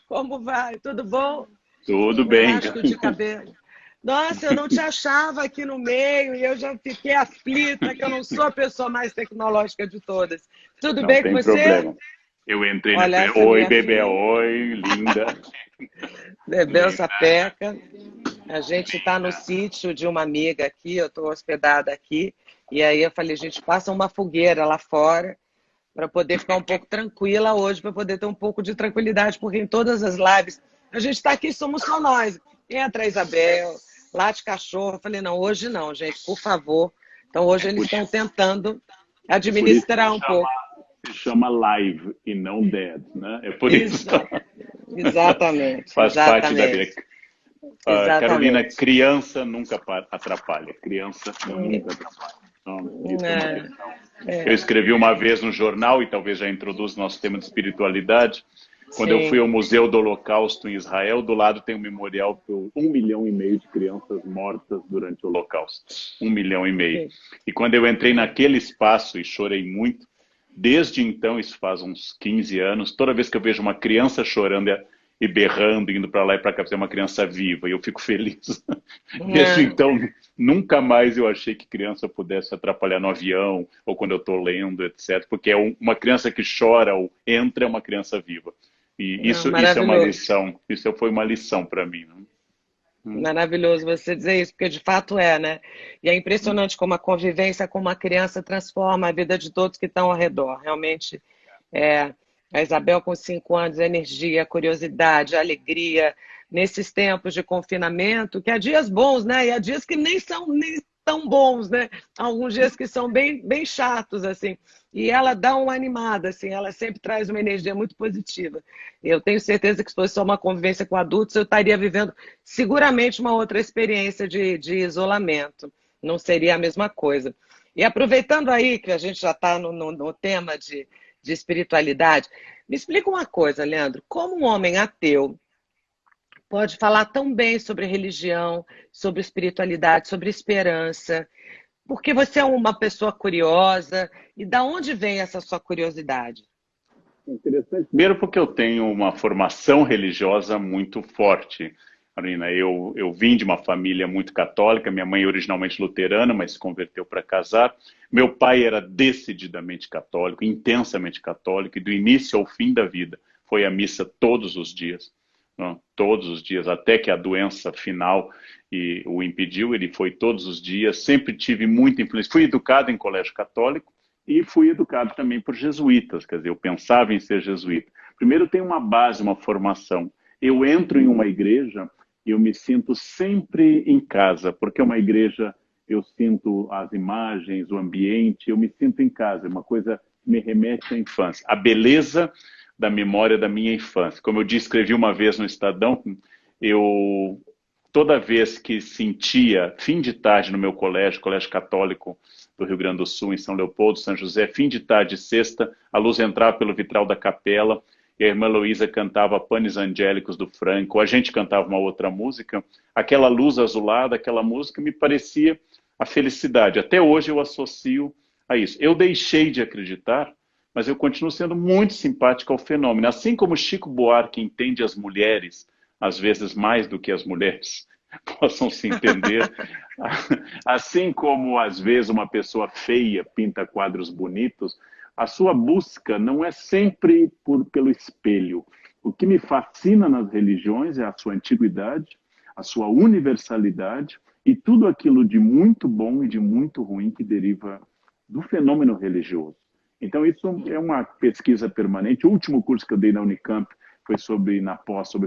Como vai? Tudo bom? Tudo bem. Elástico de cabelo. Nossa, eu não te achava aqui no meio e eu já fiquei aflita, que eu não sou a pessoa mais tecnológica de todas. Tudo Não bem com tem você? problema. Eu entrei na. Olha, essa Oi, minha bebê, filha, oi, linda. Bebel Linda. Sapeca. A gente está no sítio de uma amiga aqui, eu estou hospedada aqui. E aí eu falei, gente, passa uma fogueira lá fora para poder ficar um pouco tranquila hoje, para poder ter um pouco de tranquilidade, porque em todas as lives a gente está aqui, somos só nós. Entra a Isabel, late cachorro. Eu falei, não, hoje não, gente, por favor. Então hoje É eles por estão isso, tentando é por isso que administrar um pouco. se chama live e não dead, né? É por isso. Exa- Exatamente, Faz parte da vida. exatamente, Carolina, exatamente. criança nunca atrapalha. Criança nunca atrapalha. Então, isso é uma É, lição. Eu é, escrevi uma vez no jornal, e talvez já introduz nosso tema de espiritualidade. Quando eu fui sim. ao Museu do Holocausto em Israel, do lado tem um memorial por 1,5 milhão de crianças mortas durante o Holocausto. 1,5 milhão. Sim. E quando eu entrei naquele espaço e chorei muito, desde então, isso faz uns 15 anos, toda vez que eu vejo uma criança chorando e berrando, indo para lá e para cá, é uma criança viva, e eu fico feliz. Desde É, então, nunca mais eu achei que criança pudesse atrapalhar no avião, ou quando eu estou lendo, etc. Porque é uma criança que chora ou entra é uma criança viva. E não, isso é uma maravilhoso. lição, isso foi uma lição para mim. Né? Maravilhoso você dizer isso, porque de fato é, né? E é impressionante como a convivência com uma criança transforma a vida de todos que estão ao redor. Realmente, é, a Isabel com 5 anos, a energia, a curiosidade, a alegria, nesses tempos de confinamento, que há dias bons, né? E há dias que nem são nem tão bons, né? Alguns dias que são bem, bem chatos, assim. E ela dá uma animada, assim, ela sempre traz uma energia muito positiva. Eu tenho certeza que se fosse só uma convivência com adultos, eu estaria vivendo seguramente uma outra experiência de isolamento. Não seria a mesma coisa. E aproveitando aí que a gente já está no tema de espiritualidade, me explica uma coisa, Leandro. Como um homem ateu pode falar tão bem sobre religião, sobre espiritualidade, sobre esperança? Porque você é uma pessoa curiosa. E da onde vem essa sua curiosidade? Interessante. Primeiro porque eu tenho uma formação religiosa muito forte, Marina. Eu vim de uma família muito católica, minha mãe é originalmente luterana, mas se converteu para casar. Meu pai era decididamente católico, intensamente católico, e do início ao fim da vida foi à missa todos os dias. Não? Todos os dias, até que a doença final o impediu, ele foi todos os dias. Sempre tive muita influência. Fui educado em colégio católico, e fui educado também por jesuítas, quer dizer, eu pensava em ser jesuíta. Primeiro tem uma base, uma formação. Eu entro em uma igreja e eu me sinto sempre em casa, porque é uma igreja, eu sinto as imagens, o ambiente, eu me sinto em casa, é uma coisa que me remete à infância. A beleza da memória da minha infância. Como eu disse, escrevi uma vez no Estadão, eu toda vez que sentia fim de tarde no meu colégio, colégio católico do Rio Grande do Sul, em São Leopoldo, São José, fim de tarde, sexta, a luz entrava pelo vitral da capela e a irmã Luísa cantava Panis Angélicos do Franco, a gente cantava uma outra música, aquela luz azulada, aquela música me parecia a felicidade. Até hoje eu associo a isso. Eu deixei de acreditar, mas eu continuo sendo muito simpático ao fenômeno. Assim como Chico Buarque entende as mulheres, às vezes mais do que as mulheres possam se entender, assim como às vezes uma pessoa feia pinta quadros bonitos, a sua busca não é sempre pelo espelho. O que me fascina nas religiões é a sua antiguidade, a sua universalidade e tudo aquilo de muito bom e de muito ruim que deriva do fenômeno religioso. Então, isso é uma pesquisa permanente. O último curso que eu dei na Unicamp foi sobre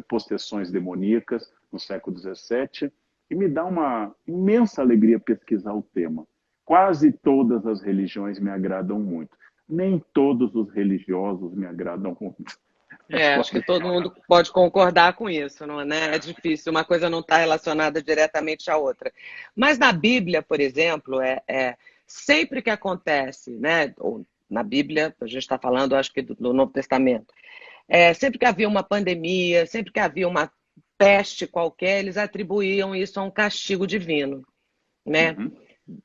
possessões demoníacas no século XVII, e me dá uma imensa alegria pesquisar o tema. Quase todas as religiões me agradam muito. Nem todos os religiosos me agradam muito. É, acho que todo mundo pode concordar com isso, não é, né? É difícil, uma coisa não está relacionada diretamente à outra. Mas na Bíblia, por exemplo, sempre que acontece, né? Ou na Bíblia, a gente está falando, acho que do Novo Testamento, sempre que havia uma pandemia, sempre que havia uma peste qualquer, eles atribuíam isso a um castigo divino, né? Uhum.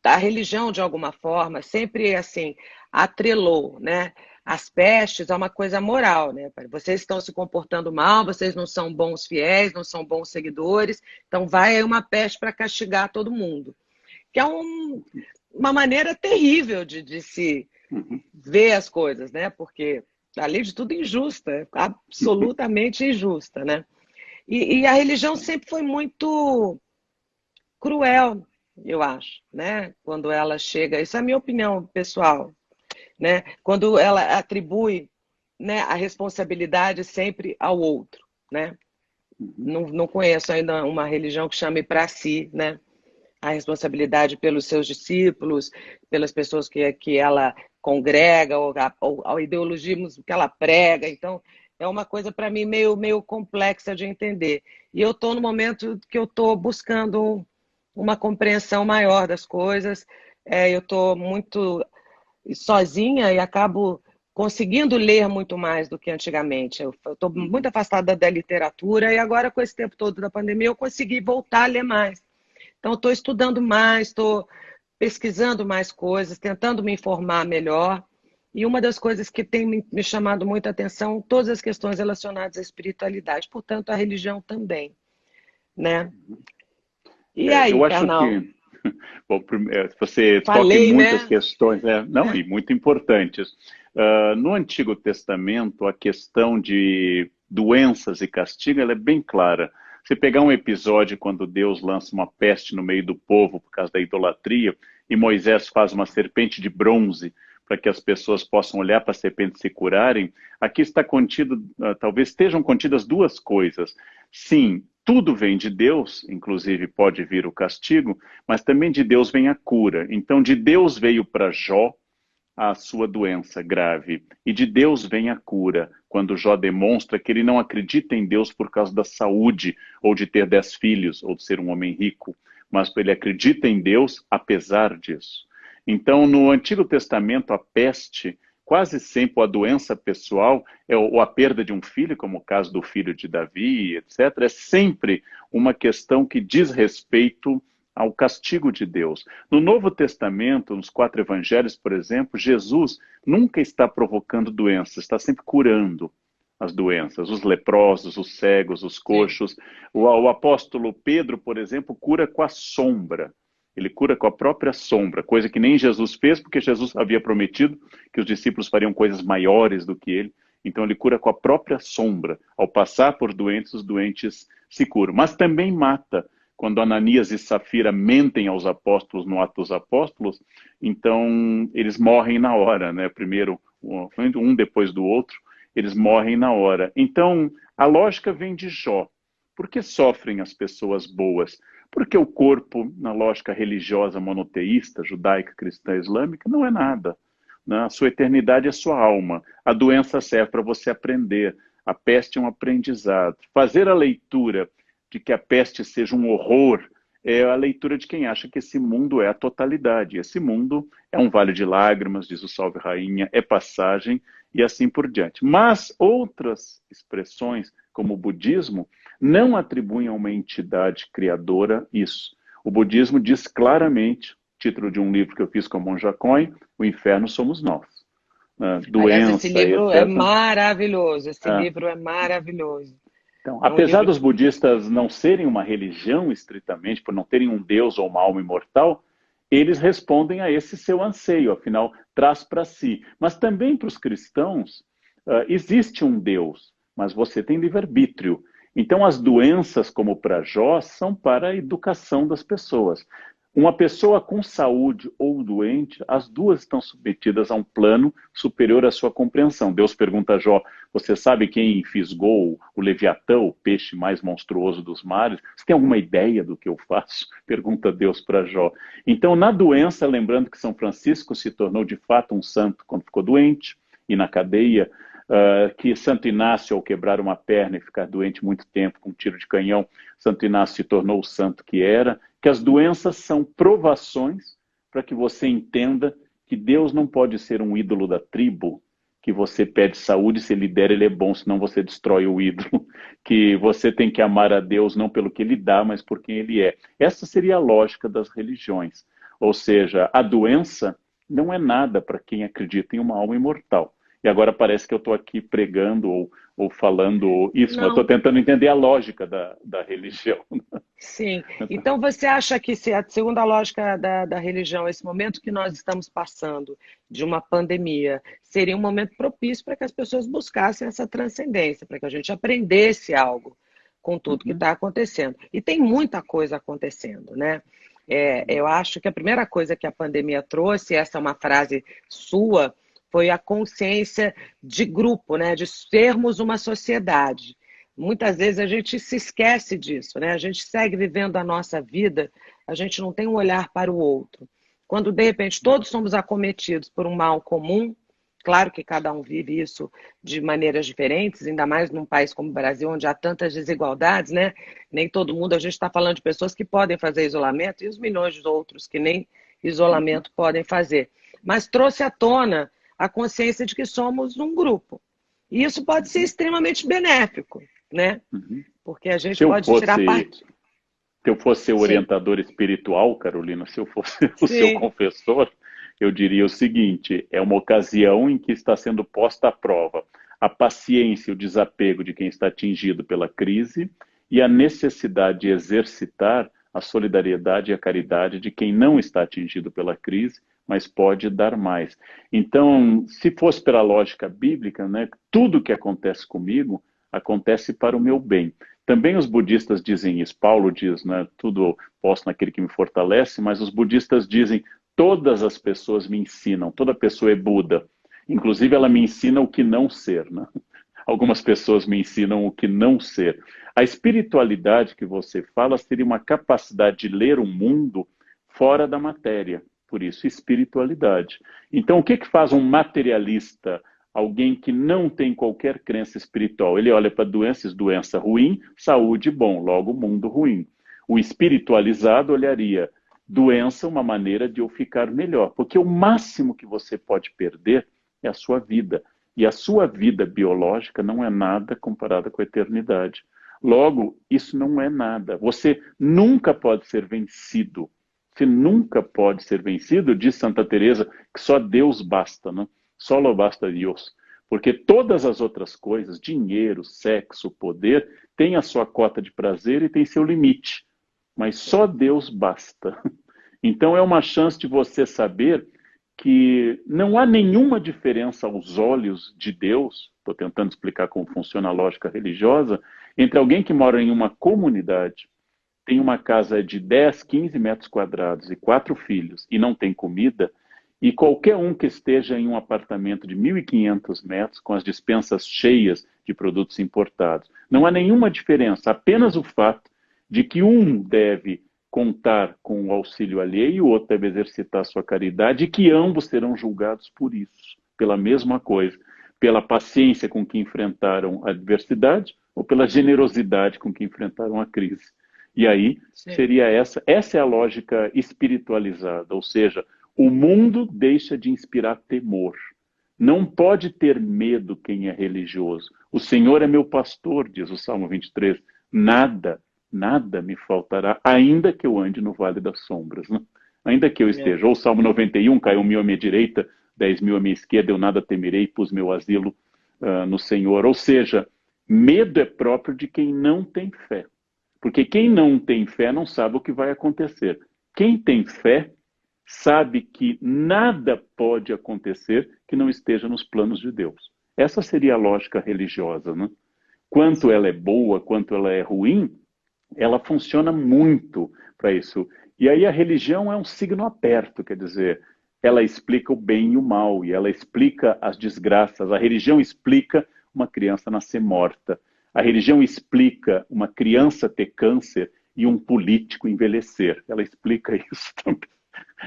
A religião, de alguma forma, sempre assim, atrelou, né? as pestes é uma coisa moral, né? Vocês estão se comportando mal, vocês não são bons fiéis, não são bons seguidores, então vai aí uma peste para castigar todo mundo. Que é uma maneira terrível de se Uhum. ver as coisas, né? Porque, além de tudo, injusta, absolutamente injusta, né? E a religião sempre foi muito cruel, eu acho, né? Quando ela chega, isso é a minha opinião pessoal, né? Quando ela atribui, né, a responsabilidade sempre ao outro, né? Uhum. Não conheço ainda uma religião que chame para si, né, a responsabilidade pelos seus discípulos, pelas pessoas que ela congrega, ou ao ideologismo que ela prega. Então, é uma coisa para mim meio complexa de entender. E eu estou no momento que eu estou buscando uma compreensão maior das coisas. Eu estou muito sozinha e acabo conseguindo ler muito mais do que antigamente. Eu estou muito Uhum. afastada da literatura e agora, com esse tempo todo da pandemia, eu consegui voltar a ler mais. Então, estou estudando mais, estou pesquisando mais coisas, tentando me informar melhor. E uma das coisas que tem me chamado muita atenção, todas as questões relacionadas à espiritualidade, portanto, a religião também, né? E aí, Eu acho Karnal? que bom, você toca em Falei, muitas né? questões, né? Não, e muito importantes. No Antigo Testamento, a questão de doenças e castigo, ela é bem clara. Você pegar um episódio quando Deus lança uma peste no meio do povo por causa da idolatria, e Moisés faz uma serpente de bronze para que as pessoas possam olhar para a serpente e se curarem, aqui está contido, talvez estejam contidas duas coisas. Sim, tudo vem de Deus, inclusive pode vir o castigo, mas também de Deus vem a cura. Então, de Deus veio para Jó a sua doença grave, e de Deus vem a cura, quando Jó demonstra que ele não acredita em Deus por causa da saúde, ou de ter 10 filhos, ou de ser um homem rico, mas ele acredita em Deus apesar disso. Então, no Antigo Testamento, a peste, quase sempre a doença pessoal, ou a perda de um filho, como o caso do filho de Davi, etc., é sempre uma questão que diz respeito ao castigo de Deus. No Novo Testamento, nos 4 evangelhos, por exemplo, Jesus nunca está provocando doenças, está sempre curando as doenças, os leprosos, os cegos, os Sim. coxos. O apóstolo Pedro, por exemplo, cura com a sombra. Ele cura com a própria sombra, coisa que nem Jesus fez, porque Jesus havia prometido que os discípulos fariam coisas maiores do que ele. Então ele cura com a própria sombra. Ao passar por doentes, os doentes se curam. Mas também mata. Quando Ananias e Safira mentem aos apóstolos no Atos dos Apóstolos, então eles morrem na hora, né? Primeiro um depois do outro, eles morrem na hora. Então a lógica vem de Jó. Por que sofrem as pessoas boas? Porque o corpo, na lógica religiosa monoteísta, judaica, cristã, islâmica, não é nada. Né? A sua eternidade é sua alma. A doença serve para você aprender. A peste é um aprendizado. Fazer a leitura de que a peste seja um horror é a leitura de quem acha que esse mundo é a totalidade. Esse mundo é um vale de lágrimas, diz o Salve Rainha, é passagem e assim por diante. Mas outras expressões, como o budismo, não atribuem a uma entidade criadora isso. O budismo diz claramente, título de um livro que eu fiz com a Monja Coen, o inferno somos nós. Aliás, esse Doença, livro é etc. maravilhoso. Esse Ah, livro é maravilhoso. então, É um apesar livro. dos budistas não serem uma religião estritamente, por não terem um Deus ou uma alma imortal, eles respondem a esse seu anseio, afinal, traz para si. Mas também para os cristãos, existe um Deus, mas você tem livre-arbítrio. Então, as doenças, como para Jó, são para a educação das pessoas. Uma pessoa com saúde ou doente, as duas estão submetidas a um plano superior à sua compreensão. Deus pergunta a Jó: você sabe quem fisgou o Leviatã, o peixe mais monstruoso dos mares? Você tem alguma ideia do que eu faço? Pergunta Deus para Jó. Então, na doença, lembrando que São Francisco se tornou de fato um santo quando ficou doente e na cadeia, que Santo Inácio, ao quebrar uma perna e ficar doente muito tempo com um tiro de canhão, Santo Inácio se tornou o santo que era, que as doenças são provações para que você entenda que Deus não pode ser um ídolo da tribo, que você pede saúde, se ele der, ele é bom, senão você destrói o ídolo. Que você tem que amar a Deus não pelo que ele dá, mas por quem ele é. Essa seria a lógica das religiões. Ou seja, a doença não é nada para quem acredita em uma alma imortal. E agora parece que eu estou aqui pregando ou falando isso, mas eu estou Não, tentando entender a lógica da religião. sim. Então, você acha que, se a segundo a lógica da religião, esse momento que nós estamos passando de uma pandemia seria um momento propício para que as pessoas buscassem essa transcendência, para que a gente aprendesse algo com tudo que Uhum, está acontecendo? E tem muita coisa acontecendo, né? Eu acho que a primeira coisa que a pandemia trouxe, essa é uma frase sua, foi a consciência de grupo, né? De sermos uma sociedade. Muitas vezes a gente se esquece disso, né? A gente segue vivendo a nossa vida, a gente não tem um olhar para o outro. Quando, de repente, todos somos acometidos por um mal comum, claro que cada um vive isso de maneiras diferentes, ainda mais num país como o Brasil, onde há tantas desigualdades, né? Nem todo mundo, a gente está falando de pessoas que podem fazer isolamento e os milhões de outros que nem uhum, isolamento podem fazer. Mas trouxe à tona a consciência de que somos um grupo. E isso pode ser uhum, extremamente benéfico, né? uhum. Porque a gente Se eu pode tirar fosse, parte. se eu fosse seu Sim, orientador espiritual, Carolina, se eu fosse o seu sim, confessor, eu diria o seguinte: é uma ocasião em que está sendo posta à prova a paciência e o desapego de quem está atingido pela crise e a necessidade de exercitar a solidariedade e a caridade de quem não está atingido pela crise, mas pode dar mais. Então, se fosse pela lógica bíblica, né, tudo que acontece comigo acontece para o meu bem. Também os budistas dizem isso. Paulo diz, né, tudo posso naquele que me fortalece, mas os budistas dizem todas as pessoas me ensinam, toda pessoa é Buda. Inclusive, ela me ensina o que não ser, né? Algumas pessoas me ensinam o que não ser. A espiritualidade que você fala seria uma capacidade de ler o mundo fora da matéria. Por isso, espiritualidade. Então, o que que faz um materialista, alguém que não tem qualquer crença espiritual? Ele olha para doenças, doença ruim, saúde bom, logo mundo ruim. O espiritualizado olharia doença, uma maneira de eu ficar melhor, porque o máximo que você pode perder é a sua vida. E a sua vida biológica não é nada comparada com a eternidade. Logo, isso não é nada. Você nunca pode ser vencido. Você nunca pode ser vencido, diz Santa Teresa, que só Deus basta, né? Solo basta Deus. Porque todas as outras coisas, dinheiro, sexo, poder, têm a sua cota de prazer e tem seu limite. Mas só Deus basta. Então é uma chance de você saber que não há nenhuma diferença aos olhos de Deus, estou tentando explicar como funciona a lógica religiosa, entre alguém que mora em uma comunidade, tem uma casa de 10, 15 metros quadrados e 4 filhos e não tem comida, e qualquer um que esteja em um apartamento de 1.500 metros com as dispensas cheias de produtos importados. Não há nenhuma diferença, apenas o fato de que um deve contar com o auxílio alheio e o outro deve exercitar a sua caridade e que ambos serão julgados por isso, pela mesma coisa, pela paciência com que enfrentaram a adversidade ou pela generosidade com que enfrentaram a crise. E aí sim. seria essa é a lógica espiritualizada, ou seja, o mundo deixa de inspirar temor. Não pode ter medo quem é religioso. O Senhor é meu pastor, diz o Salmo 23. Nada, nada me faltará, ainda que eu ande no vale das sombras. Né? Ainda que eu É. esteja. Ou o Salmo 91, caiu mil à minha direita, 10.000 à minha esquerda, eu nada temerei, pus meu asilo no Senhor. Ou seja, medo é próprio de quem não tem fé. Porque quem não tem fé não sabe o que vai acontecer. Quem tem fé sabe que nada pode acontecer que não esteja nos planos de Deus. Essa seria a lógica religiosa, né? Quanto Sim. ela é boa, quanto ela é ruim, ela funciona muito para isso. E aí a religião é um signo aberto, quer dizer, ela explica o bem e o mal, e ela explica as desgraças. A religião explica uma criança nascer morta. A religião explica uma criança ter câncer e um político envelhecer. Ela explica isso também.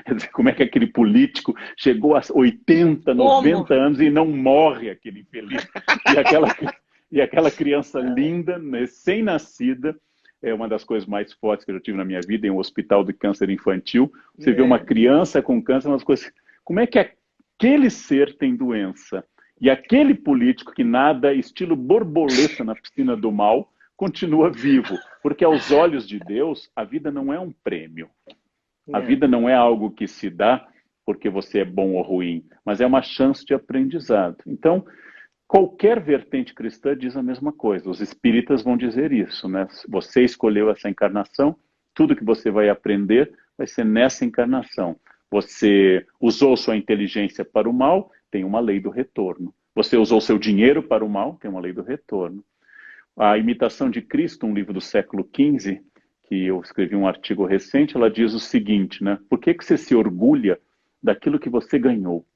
Quer dizer, como é que aquele político chegou a 80, Como? 90 anos e não morre aquele infeliz? E aquela, e aquela criança linda, recém-nascida, é uma das coisas mais fortes que eu já tive na minha vida, em um hospital de câncer infantil. Você vê uma É, criança com câncer, umas coisas. Como é que aquele ser tem doença? E aquele político que nada, estilo borboleta na piscina do mal, continua vivo. Porque aos olhos de Deus, a vida não é um prêmio. A é, vida não é algo que se dá porque você é bom ou ruim, mas é uma chance de aprendizado. Então, qualquer vertente cristã diz a mesma coisa. Os espíritas vão dizer isso, né? Você escolheu essa encarnação, tudo que você vai aprender vai ser nessa encarnação. Você usou sua inteligência para o mal, tem uma lei do retorno. Você usou seu dinheiro para o mal, tem uma lei do retorno. A Imitação de Cristo, um livro do século XV, que eu escrevi um artigo recente, ela diz o seguinte, né? Por que você se orgulha daquilo que você ganhou?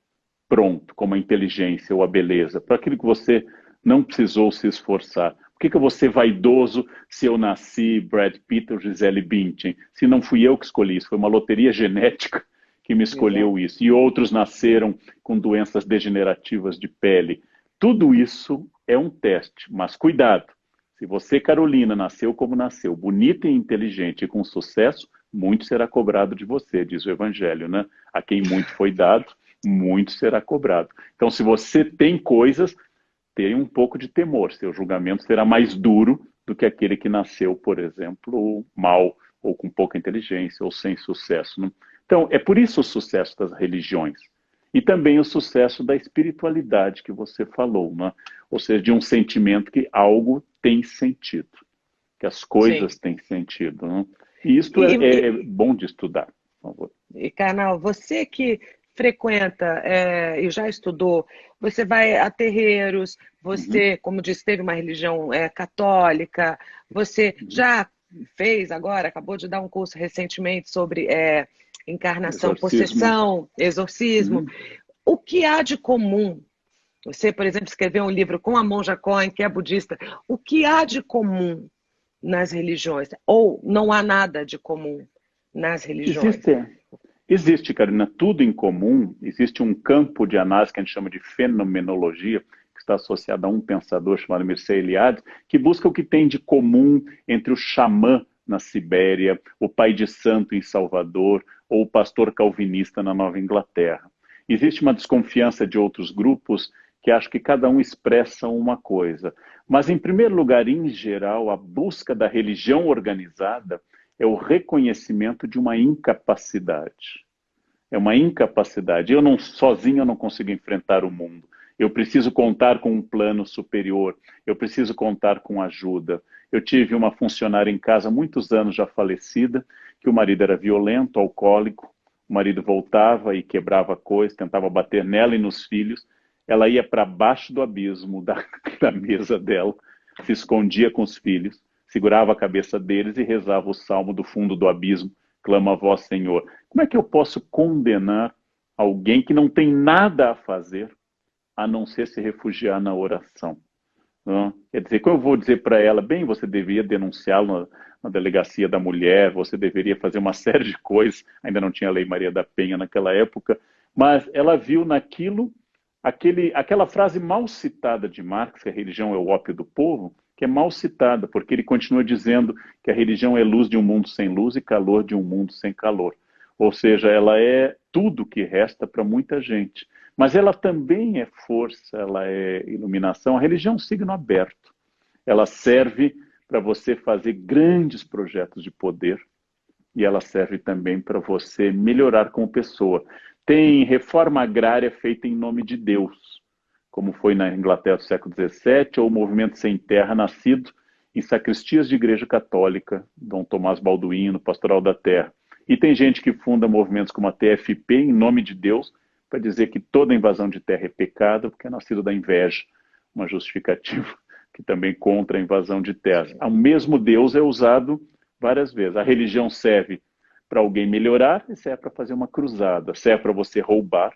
Pronto, como a inteligência ou a beleza, para aquilo que você não precisou se esforçar. Por que eu vou ser vaidoso se eu nasci Brad Pitt ou Gisele Bündchen? Se não fui eu que escolhi isso, foi uma loteria genética que me escolheu Exato. isso. E outros nasceram com doenças degenerativas de pele. Tudo isso é um teste, mas cuidado. Se você, Carolina, nasceu como nasceu, bonita e inteligente e com sucesso, muito será cobrado de você, diz o Evangelho, né? A quem muito foi dado, muito será cobrado. Então, se você tem coisas, tenha um pouco de temor. Seu julgamento será mais duro do que aquele que nasceu, por exemplo, mal, ou com pouca inteligência, ou sem sucesso. Né? Então, é por isso o sucesso das religiões. E também o sucesso da espiritualidade que você falou, né? Ou seja, de um sentimento que algo tem sentido, que as Sim. coisas têm sentido. Né? E isto E, é bom de estudar, por favor. Karnal, você que frequenta e já estudou, você vai a terreiros, Uhum, você, como disse, teve uma religião católica, você uhum. já fez agora, acabou de dar um curso recentemente sobre encarnação, Exorcismo. possessão, exorcismo. Uhum. O que há de comum? Você, por exemplo, escreveu um livro com a monja Cohen, que é budista. O que há de comum nas religiões? Ou não há nada de comum nas religiões? Existe, existe, Karina, tudo em comum. Existe um campo de análise que a gente chama de fenomenologia, que está associado a um pensador chamado Mircea Eliade, que busca o que tem de comum entre o xamã na Sibéria, o pai de santo em Salvador ou o pastor calvinista na Nova Inglaterra. Existe uma desconfiança de outros grupos que acham que cada um expressa uma coisa. Mas, em primeiro lugar, em geral, a busca da religião organizada é o reconhecimento de uma incapacidade. É uma incapacidade. Eu não sozinho eu não consigo enfrentar o mundo. Eu preciso contar com um plano superior. Eu preciso contar com ajuda. Eu tive uma funcionária em casa há muitos anos já falecida, que o marido era violento, alcoólico. O marido voltava e quebrava coisas, tentava bater nela e nos filhos. Ela ia para baixo do abismo da mesa dela, se escondia com os filhos, segurava a cabeça deles e rezava o salmo do fundo do abismo, clama a vós, Senhor. Como é que eu posso condenar alguém que não tem nada a fazer a não ser se refugiar na oração? Não? Quer dizer, como eu vou dizer para ela, bem, você deveria denunciá-lo na delegacia da mulher, você deveria fazer uma série de coisas, ainda não tinha a Lei Maria da Penha naquela época, mas ela viu naquilo aquela frase mal citada de Marx, que a religião é o ópio do povo, que é mal citada, porque ele continua dizendo que a religião é luz de um mundo sem luz e calor de um mundo sem calor. Ou seja, ela é tudo que resta para muita gente. Mas ela também é força, ela é iluminação. A religião é um signo aberto. Ela serve para você fazer grandes projetos de poder e ela serve também para você melhorar como pessoa. Tem reforma agrária feita em nome de Deus, como foi na Inglaterra do século XVII, ou o movimento sem terra nascido em sacristias de igreja católica, Dom Tomás Balduino, Pastoral da Terra. E tem gente que funda movimentos como a TFP em nome de Deus, para dizer que toda invasão de terra é pecado, porque é nascido da inveja, uma justificativa que também contra a invasão de terras. O mesmo Deus é usado várias vezes. A religião serve para alguém melhorar e serve para fazer uma cruzada, serve para você roubar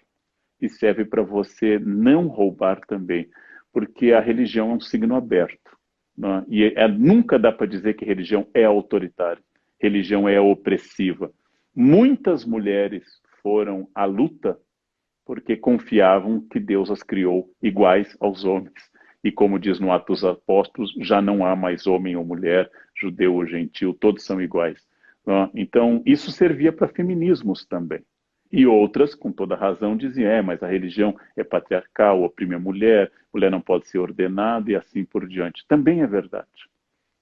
e serve para você não roubar também, porque a religião é um signo aberto. Né? E nunca dá para dizer que religião é autoritária, religião é opressiva. Muitas mulheres foram à luta porque confiavam que Deus as criou iguais aos homens. E como diz no Atos dos Apóstolos, já não há mais homem ou mulher, judeu ou gentil, todos são iguais. Então, isso servia para feminismos também. E outras, com toda razão, diziam, mas a religião é patriarcal, oprime a mulher não pode ser ordenada e assim por diante. Também é verdade.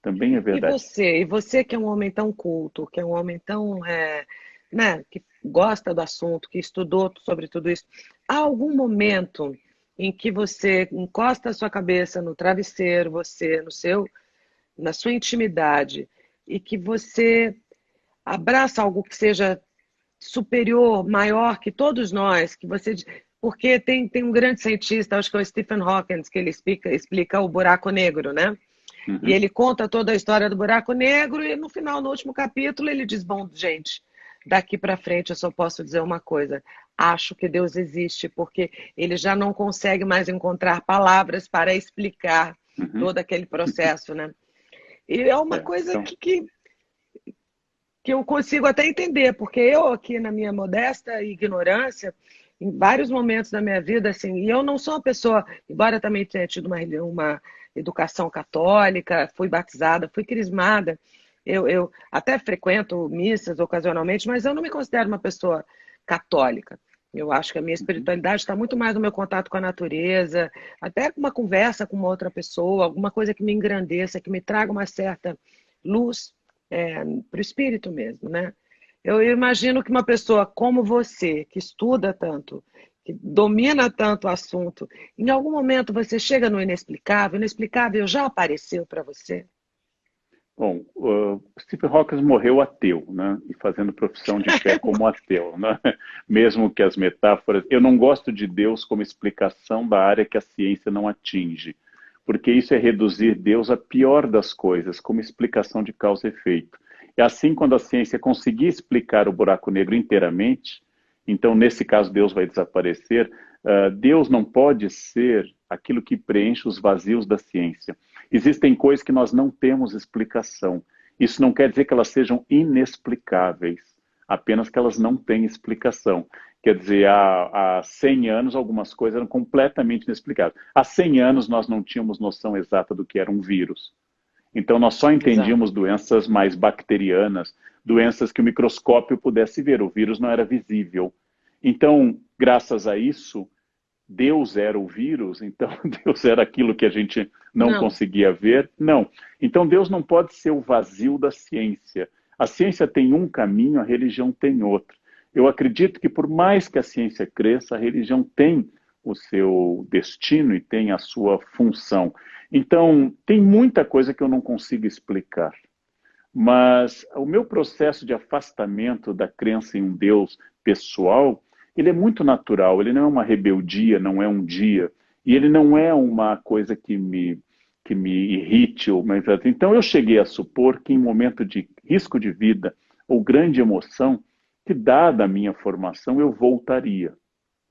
Também é verdade. E você que é um homem tão culto, que é um homem tão, né, que gosta do assunto, que estudou sobre tudo isso, há algum momento em que você encosta a sua cabeça no travesseiro, você na sua intimidade, e que você abraça algo que seja superior, maior que todos nós, que você porque tem um grande cientista, acho que é o Stephen Hawking, que ele explica o buraco negro, né? E Uhum. ele conta toda a história do buraco negro e no final, no último capítulo, ele diz: bom, gente, daqui para frente eu só posso dizer uma coisa. Acho que Deus existe, porque ele já não consegue mais encontrar palavras para explicar Uhum. todo aquele processo, né? E é uma coisa Então, que eu consigo até entender, porque eu aqui na minha modesta ignorância, em vários momentos da minha vida, assim, e eu não sou uma pessoa, embora também tenha tido uma educação católica, fui batizada, fui crismada, eu até frequento missas ocasionalmente, mas eu não me considero uma pessoa católica. Eu acho que a minha uhum. espiritualidade está muito mais no meu contato com a natureza, até com uma conversa com uma outra pessoa, alguma coisa que me engrandeça, que me traga uma certa luz para o espírito mesmo, né? Eu imagino que uma pessoa como você, que estuda tanto, que domina tanto o assunto, em algum momento você chega no inexplicável, o inexplicável já apareceu para você? Bom, o Stephen Hawking morreu ateu, né? E fazendo profissão de fé como ateu, né? Mesmo que as metáforas... Eu não gosto de Deus como explicação da área que a ciência não atinge, porque isso é reduzir Deus à pior das coisas, como explicação de causa e efeito. E assim, quando a ciência conseguir explicar o buraco negro inteiramente, então, nesse caso, Deus vai desaparecer. Deus não pode ser aquilo que preenche os vazios da ciência. Existem coisas que nós não temos explicação. Isso não quer dizer que elas sejam inexplicáveis, apenas que elas não têm explicação. Quer dizer, há 100 anos algumas coisas eram completamente inexplicáveis. Há 100 anos nós não tínhamos noção exata do que era um vírus. Então nós só Exato. entendíamos doenças mais bacterianas, doenças que o microscópio pudesse ver, o vírus não era visível. Então, graças a isso, Deus era o vírus, então Deus era aquilo que a gente não Não, conseguia ver? Não. Então Deus não pode ser o vazio da ciência. A ciência tem um caminho, a religião tem outro. Eu acredito que por mais que a ciência cresça, a religião tem o seu destino e tem a sua função. Então, tem muita coisa que eu não consigo explicar. Mas o meu processo de afastamento da crença em um Deus pessoal, ele é muito natural, ele não é uma rebeldia, não é um dia, e ele não é uma coisa que me irrite. Então eu cheguei a supor que em momento de risco de vida ou grande emoção, que dada a minha formação, eu voltaria.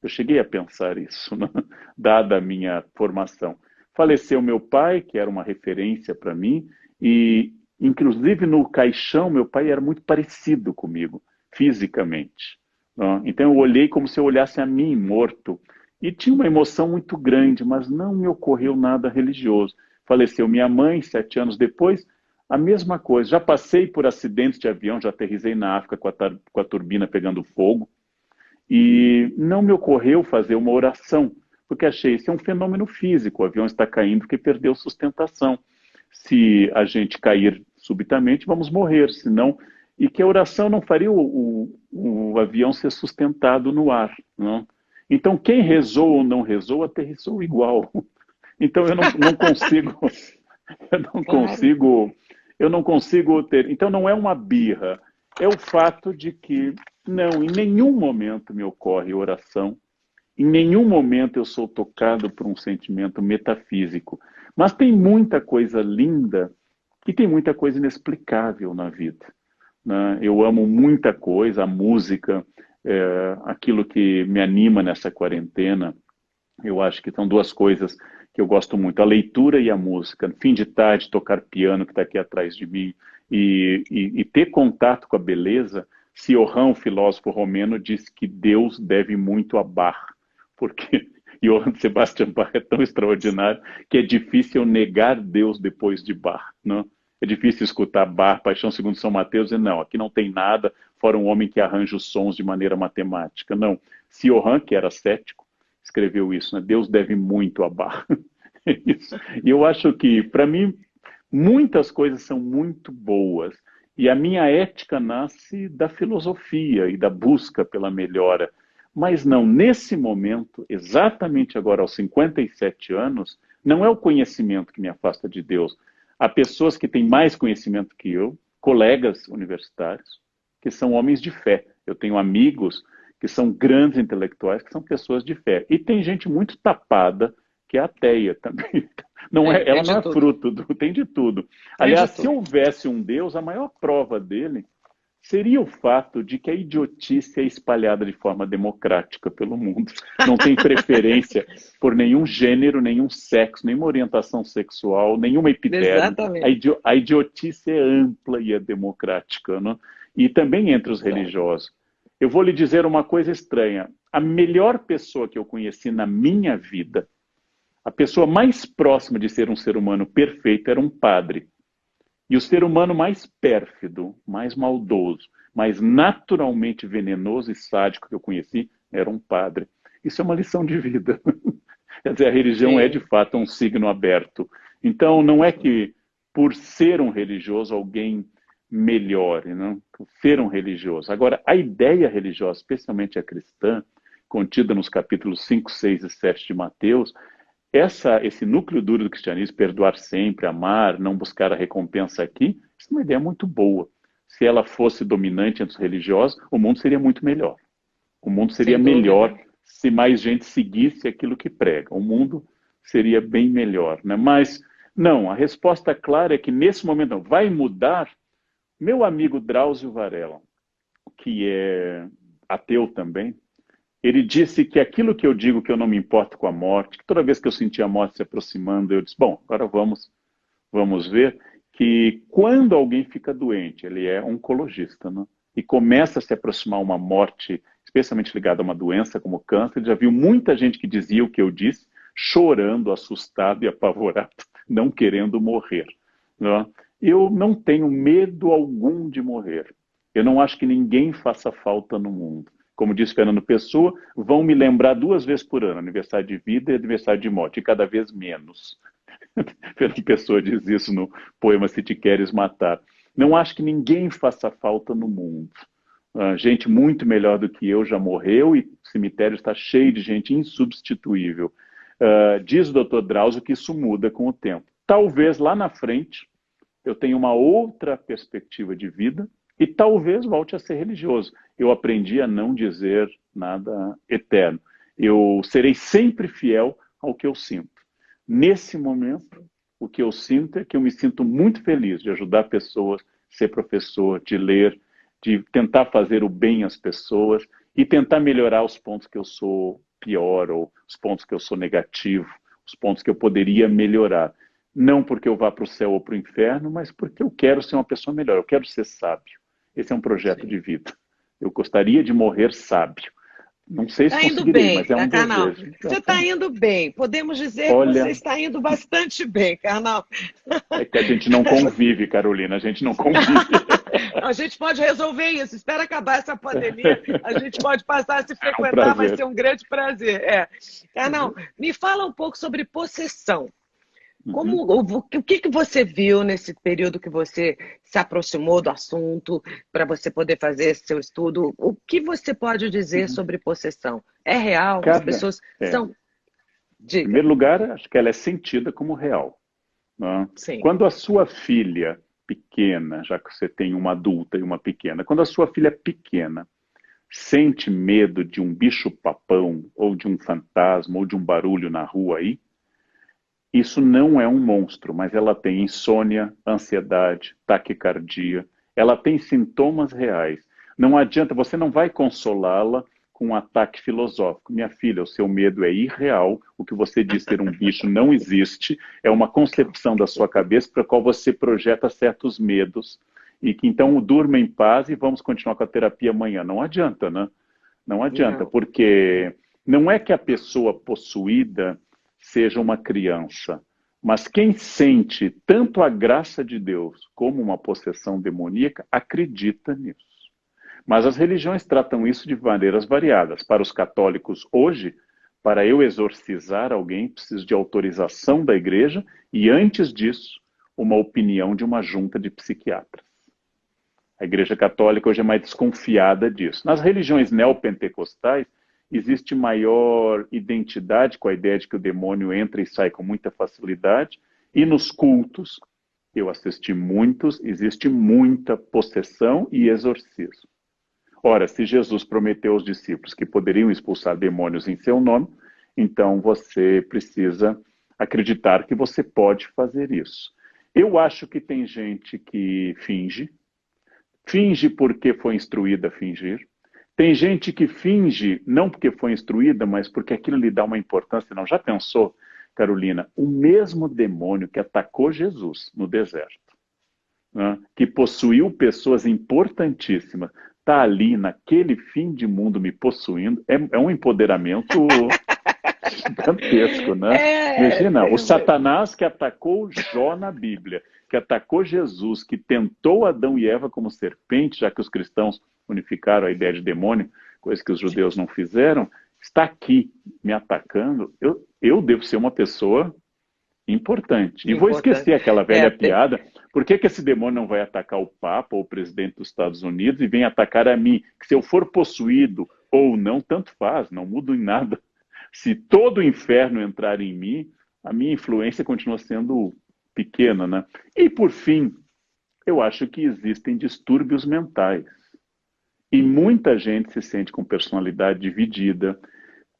Eu cheguei a pensar isso, né? Dada a minha formação. Faleceu meu pai, que era uma referência para mim, e inclusive no caixão, meu pai era muito parecido comigo, fisicamente, né? Então eu olhei como se eu olhasse a mim morto. E tinha uma emoção muito grande, mas não me ocorreu nada religioso. Faleceu minha mãe, 7 anos depois, a mesma coisa. Já passei por acidentes de avião, já aterrissei na África com a turbina pegando fogo. E não me ocorreu fazer uma oração, porque achei isso é um fenômeno físico, o avião está caindo porque perdeu sustentação. Se a gente cair subitamente, vamos morrer, senão... E que a oração não faria o avião ser sustentado no ar. Não? Então, quem rezou ou não rezou, aterrissou igual. Então, eu não consigo... Eu não claro. consigo... Eu não consigo ter... Então, não é uma birra. É o fato de que, não, em nenhum momento me ocorre oração, em nenhum momento eu sou tocado por um sentimento metafísico. Mas tem muita coisa linda e tem muita coisa inexplicável na vida, né? Eu amo muita coisa, a música, aquilo que me anima nessa quarentena. Eu acho que são duas coisas que eu gosto muito, a leitura e a música. Fim de tarde, tocar piano, que está aqui atrás de mim, e ter contato com a beleza. Cioran, o filósofo romeno, diz que Deus deve muito a Bach, porque Johann Sebastian Bach é tão extraordinário que é difícil negar Deus depois de Bach, não? É difícil escutar Bach, Paixão segundo São Mateus, e não, aqui não tem nada, fora um homem que arranja os sons de maneira matemática. Não, Cioran, que era cético, escreveu isso, né? Deus deve muito a Bach. Isso. E eu acho que, para mim, muitas coisas são muito boas. E a minha ética nasce da filosofia e da busca pela melhora. Mas não, nesse momento, exatamente agora aos 57 anos, não é o conhecimento que me afasta de Deus. Há pessoas que têm mais conhecimento que eu, colegas universitários, que são homens de fé. Eu tenho amigos que são grandes intelectuais, que são pessoas de fé. E tem gente muito tapada, que é ateia também. Não é, ela não é fruto do... Tem de tudo. Aliás, se houvesse um Deus, a maior prova dele seria o fato de que a idiotice é espalhada de forma democrática pelo mundo. Não tem preferência por nenhum gênero, nenhum sexo, nenhuma orientação sexual, nenhuma epiderme. A idiotice é ampla e é democrática, né? E também entre os religiosos. Eu vou lhe dizer uma coisa estranha. A melhor pessoa que eu conheci na minha vida, a pessoa mais próxima de ser um ser humano perfeito, era um padre. E o ser humano mais pérfido, mais maldoso, mais naturalmente venenoso e sádico que eu conheci era um padre. Isso é uma lição de vida. Quer dizer, a religião é de fato um signo aberto. Então, não é que por ser um religioso alguém melhore, não? Por ser um religioso. Agora, a ideia religiosa, especialmente a cristã, contida nos capítulos 5, 6 e 7 de Mateus, esse núcleo duro do cristianismo, perdoar sempre, amar, não buscar a recompensa aqui, isso é uma ideia muito boa. Se ela fosse dominante entre os religiosos, o mundo seria muito melhor. O mundo seria melhor se mais gente seguisse aquilo que prega. O mundo seria bem melhor, né? Mas, não, a resposta clara é que nesse momento não. Vai mudar. Meu amigo Drauzio Varela, que é ateu também, ele disse que aquilo que eu digo que eu não me importo com a morte, que toda vez que eu sentia a morte se aproximando, eu disse, bom, agora vamos ver que quando alguém fica doente, ele é oncologista, né? E começa a se aproximar uma morte, especialmente ligada a uma doença como câncer, ele já viu muita gente que dizia o que eu disse, chorando, assustado e apavorado, não querendo morrer, né? Eu não tenho medo algum de morrer. Eu não acho que ninguém faça falta no mundo. Como disse Fernando Pessoa, vão me lembrar 2 vezes por ano, aniversário de vida e aniversário de morte, e cada vez menos. Fernando Pessoa diz isso no poema Se Te Queres Matar. Não acho que ninguém faça falta no mundo. Gente muito melhor do que eu já morreu e o cemitério está cheio de gente insubstituível. Diz o Dr. Drauzio que isso muda com o tempo. Talvez lá na frente eu tenha uma outra perspectiva de vida e talvez volte a ser religioso. Eu aprendi a não dizer nada eterno. Eu serei sempre fiel ao que eu sinto. Nesse momento, o que eu sinto é que eu me sinto muito feliz de ajudar pessoas, ser professor, de ler, de tentar fazer o bem às pessoas e tentar melhorar os pontos que eu sou pior ou os pontos que eu sou negativo, os pontos que eu poderia melhorar. Não porque eu vá para o céu ou para o inferno, mas porque eu quero ser uma pessoa melhor, eu quero ser sábio. Esse é um projeto de vida. Eu gostaria de morrer sábio. Não sei se conseguirei, mas é um desejo. Você está indo bem. Podemos dizer que você está indo bastante bem, Karnal. É que a gente não convive, Carolina, a gente não convive. A gente pode resolver isso. Espera acabar essa pandemia, a gente pode passar a se frequentar, vai ser um grande prazer. Karnal, me fala um pouco sobre possessão. O que você viu nesse período que você se aproximou do assunto para você poder fazer esse seu estudo? O que você pode dizer sobre possessão? É real? As pessoas são... Diga. Em primeiro lugar, acho que ela é sentida como real. Né? Quando a sua filha pequena, já que você tem uma adulta e uma pequena, quando a sua filha pequena sente medo de um bicho-papão, ou de um fantasma, ou de um barulho na rua aí, isso não é um monstro, mas ela tem insônia, ansiedade, taquicardia, ela tem sintomas reais. Não adianta, você não vai consolá-la com um ataque filosófico. Minha filha, o seu medo é irreal, o que você diz ter um bicho não existe, é uma concepção da sua cabeça para a qual você projeta certos medos, e que então durma em paz e vamos continuar com a terapia amanhã. Não adianta, né? Não adianta, porque não é que a pessoa possuída seja uma criança, mas quem sente tanto a graça de Deus como uma possessão demoníaca, acredita nisso. Mas as religiões tratam isso de maneiras variadas. Para os católicos hoje, para eu exorcizar alguém, preciso de autorização da igreja e, antes disso, uma opinião de uma junta de psiquiatras. A Igreja Católica hoje é mais desconfiada disso. Nas religiões neopentecostais, existe maior identidade com a ideia de que o demônio entra e sai com muita facilidade. E nos cultos, eu assisti muitos, existe muita possessão e exorcismo. Ora, se Jesus prometeu aos discípulos que poderiam expulsar demônios em seu nome, então você precisa acreditar que você pode fazer isso. Eu acho que tem gente que finge porque foi instruída a fingir. Tem gente que finge não porque foi instruída, mas porque aquilo lhe dá uma importância. Não, já pensou, Carolina, o mesmo demônio que atacou Jesus no deserto, né, que possuiu pessoas importantíssimas, está ali naquele fim de mundo me possuindo, é um empoderamento gigantesco, né? Imagina, o Satanás que atacou Jó na Bíblia, que atacou Jesus, que tentou Adão e Eva como serpente, já que os cristãos unificaram a ideia de demônio, coisa que os judeus não fizeram, está aqui me atacando. Eu devo ser uma pessoa importante. E vou esquecer aquela velha piada. Por que esse demônio não vai atacar o Papa ou o presidente dos Estados Unidos e vem atacar a mim? Que se eu for possuído ou não, tanto faz, não muda em nada. Se todo o inferno entrar em mim, a minha influência continua sendo pequena, né? E, por fim, eu acho que existem distúrbios mentais. E muita gente se sente com personalidade dividida.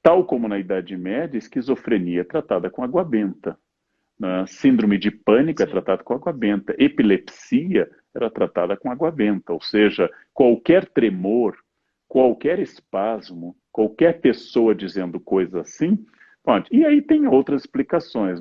Tal como na Idade Média, esquizofrenia é tratada com água benta. Né? Síndrome de pânico é tratada com água benta. Epilepsia era tratada com água benta. Ou seja, qualquer tremor, qualquer espasmo, qualquer pessoa dizendo coisa assim, pode. E aí tem outras explicações.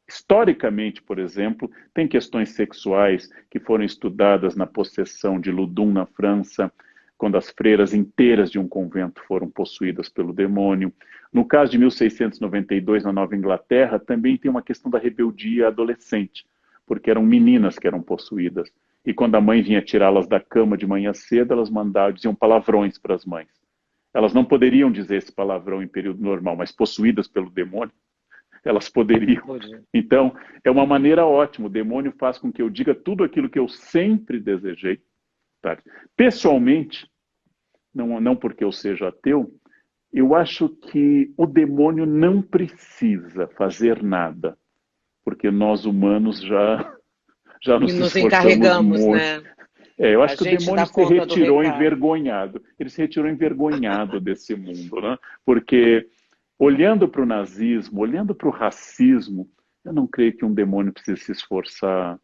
Historicamente, por exemplo, tem questões sexuais que foram estudadas na possessão de Ludum na França, quando as freiras inteiras de um convento foram possuídas pelo demônio. No caso de 1692, na Nova Inglaterra, também tem uma questão da rebeldia adolescente, porque eram meninas que eram possuídas. E quando a mãe vinha tirá-las da cama de manhã cedo, elas diziam palavrões para as mães. Elas não poderiam dizer esse palavrão em período normal, mas possuídas pelo demônio, elas poderiam. Então, é uma maneira ótima. O demônio faz com que eu diga tudo aquilo que eu sempre desejei. Tá? Pessoalmente, não porque eu seja ateu, eu acho que o demônio não precisa fazer nada, porque nós humanos já nos encarregamos, muito. Né? Eu acho que o demônio se retirou envergonhado. Ele se retirou envergonhado desse mundo, né? Porque olhando para o nazismo, olhando para o racismo, eu não creio que um demônio precise se esforçar.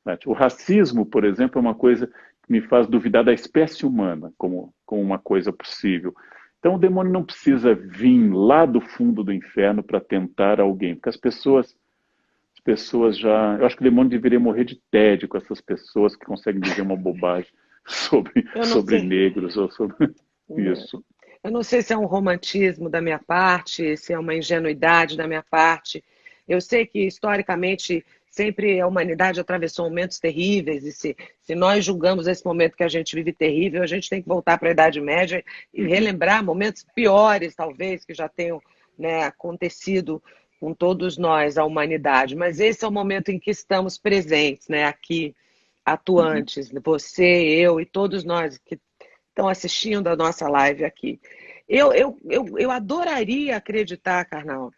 Né? O racismo, por exemplo, é uma coisa que me faz duvidar da espécie humana como uma coisa possível. Então o demônio não precisa vir lá do fundo do inferno para tentar alguém, porque as pessoas já... Eu acho que o demônio deveria morrer de tédio com essas pessoas que conseguem dizer uma bobagem sobre negros ou sobre isso. Eu não sei se é um romantismo da minha parte, se é uma ingenuidade da minha parte. Eu sei que, historicamente, sempre a humanidade atravessou momentos terríveis, e se nós julgamos esse momento que a gente vive terrível, a gente tem que voltar para a Idade Média e relembrar momentos piores, talvez, que já tenham, né, acontecido com todos nós, a humanidade. Mas esse é o momento em que estamos presentes, né, aqui, atuantes, você, eu e todos nós que estão assistindo a nossa live aqui. Eu adoraria acreditar, Karnal,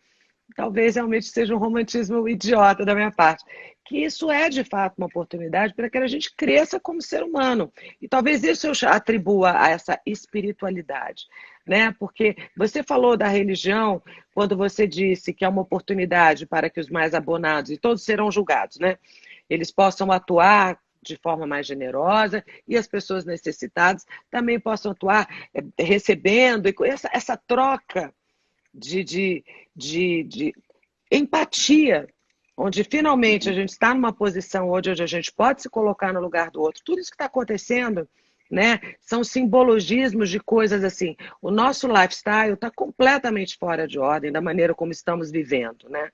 talvez realmente seja um romantismo idiota da minha parte, que isso é de fato uma oportunidade para que a gente cresça como ser humano. E talvez isso eu atribua a essa espiritualidade, né? Porque você falou da religião quando você disse que é uma oportunidade para que os mais abonados, e todos serão julgados, né? Eles possam atuar de forma mais generosa e as pessoas necessitadas também possam atuar recebendo, e essa troca de empatia, onde finalmente a gente está numa posição onde a gente pode se colocar no lugar do outro. Tudo isso que está acontecendo, né, são simbologismos de coisas assim. O nosso lifestyle está completamente fora de ordem da maneira como estamos vivendo, né?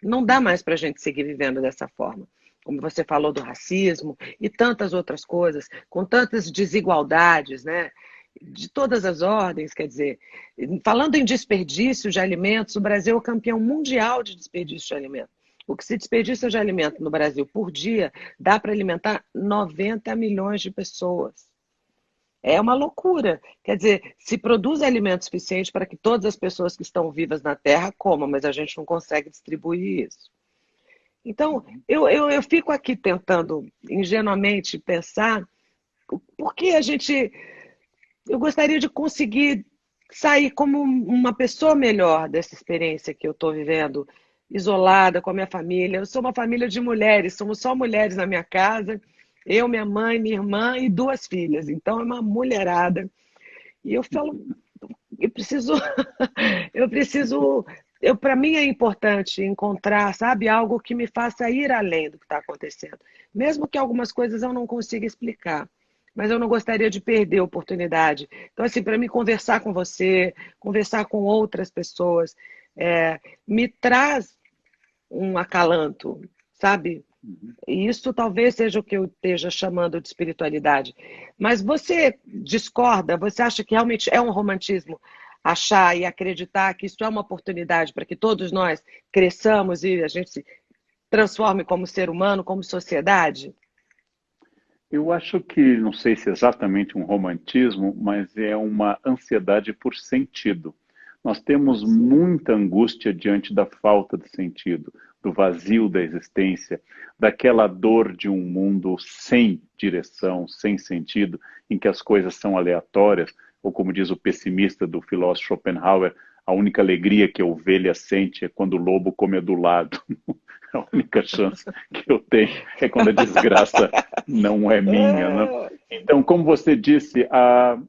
Não dá mais para a gente seguir vivendo dessa forma. Como você falou do racismo e tantas outras coisas, com tantas desigualdades, né? De todas as ordens, quer dizer, falando em desperdício de alimentos, o Brasil é o campeão mundial de desperdício de alimentos. O que se desperdiça de alimento no Brasil por dia dá para alimentar 90 milhões de pessoas. É uma loucura. Quer dizer, se produz alimento suficiente para que todas as pessoas que estão vivas na Terra comam, mas a gente não consegue distribuir isso. Então, eu fico aqui tentando ingenuamente pensar por que a gente. Eu gostaria de conseguir sair como uma pessoa melhor dessa experiência que eu estou vivendo, isolada com a minha família. Eu sou uma família de mulheres, somos só mulheres na minha casa. Eu, minha mãe, minha irmã e duas filhas. Então, é uma mulherada. E eu falo, eu preciso, eu preciso, para mim é importante encontrar, sabe, algo que me faça ir além do que está acontecendo. Mesmo que algumas coisas eu não consiga explicar, mas eu não gostaria de perder a oportunidade. Então, assim, para mim conversar com você, conversar com outras pessoas, me traz um acalanto, sabe? E isso talvez seja o que eu esteja chamando de espiritualidade. Mas você discorda? Você acha que realmente é um romantismo achar e acreditar que isso é uma oportunidade para que todos nós cresçamos e a gente se transforme como ser humano, como sociedade? Eu acho que, não sei se é exatamente um romantismo, mas é uma ansiedade por sentido. Nós temos muita angústia diante da falta de sentido, do vazio da existência, daquela dor de um mundo sem direção, sem sentido, em que as coisas são aleatórias, ou como diz o pessimista do filósofo Schopenhauer, a única alegria que a ovelha sente é quando o lobo come do lado. A única chance que eu tenho é quando a desgraça não é minha, né? Então, como você disse, a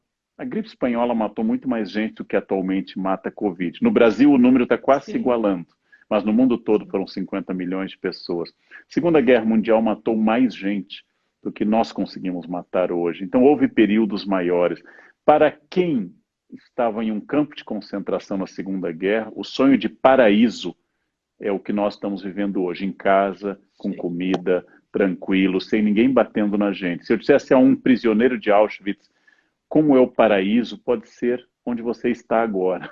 gripe espanhola matou muito mais gente do que atualmente mata a Covid. No Brasil, o número está quase se Sim, igualando, mas no mundo todo foram 50 milhões de pessoas. A Segunda Guerra Mundial matou mais gente do que nós conseguimos matar hoje. Então, houve períodos maiores. Para quem estava em um campo de concentração na Segunda Guerra, o sonho de paraíso é o que nós estamos vivendo hoje, em casa, com sim. comida, tranquilo, sem ninguém batendo na gente. Se eu dissesse a um prisioneiro de Auschwitz como é o paraíso, pode ser onde você está agora.